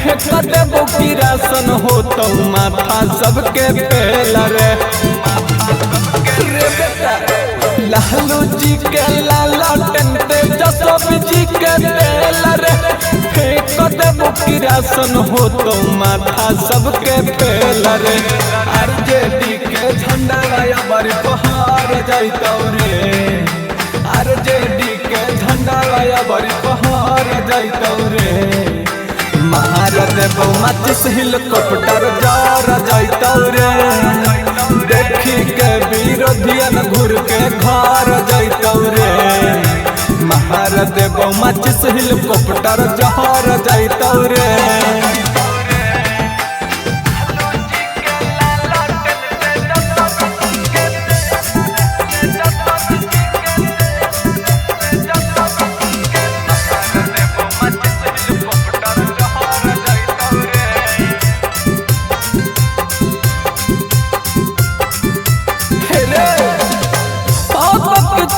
फेंक देबो किरासन हो तो माथा सबके फेल रे बेटा लालू जी के लाला टेंटे जसोबी जी के तेल रे फेंक देबो किरासन हो तो माथा सबके फेल रे आरजेडी के झंडा लाया बड़ी पहाड़ जाइतौ रे आरजेडी के झंडा लाया बड़ी पहाड़ जाइतौ रे महारत बहुमत हेलीकॉप्टर जार जाइतौ रे देखी के विरोधियन घूर के घर जाइतौ रे महारत बहुमत हेलीकॉप्टर जार जाइतौ रे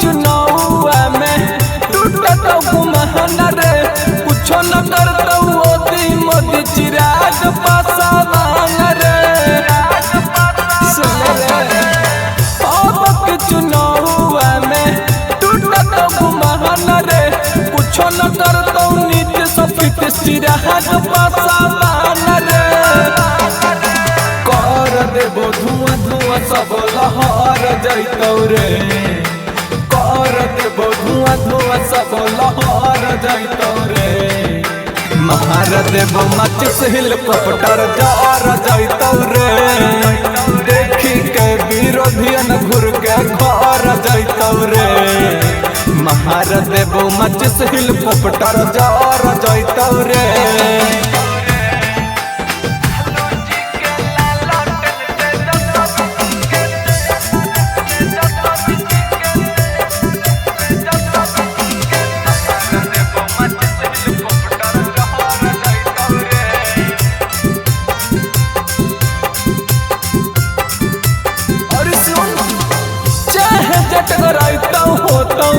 चुनाव में टूटत गुमहन रे कुछो न करतौ ओदी मोदी चिराग पासवान रे सुन रे अब चुनाव में टूटत गुमहन रे कुछो न करतौ नीतीश चिराग पासवान रे कर देबो धुआं धुआं सब लहर जाइतौ रे धुआं धुआं सब लहर जाइतौ रे महारत बहुमत हेलीकॉप्टर जार जाइतौ रे देखी के विरोधियन घूर के घर जाइतौ रे महारत बहुमत हेलीकॉप्टर जार जाइतौ रे होतौ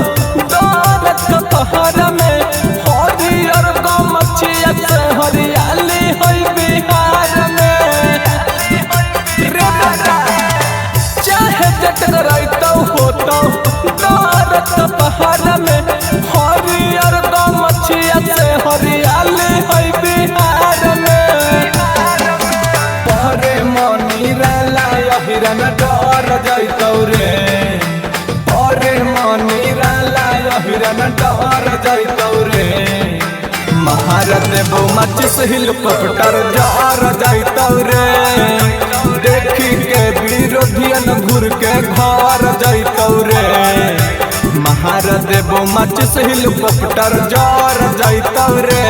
दौलत के पहाड़ में हरियर गमछिया से हरियाली होई बिहार में रे बेटा चाहे जटगराइतौ होतौ दौलत के पहाड़ में हरियर गमछिया से हरियाली होई बिहार में पहरे मनी राला हिरन डर जाइतौ रे हिरन डर जाइतौ रे महारत बहुमत हेलीकॉप्टर जार जाइतौ रे देखी के विरोधियन घूर के घर जाइतौ रे महारत बहुमत हेलीकॉप्टर जार जाइतौ रे।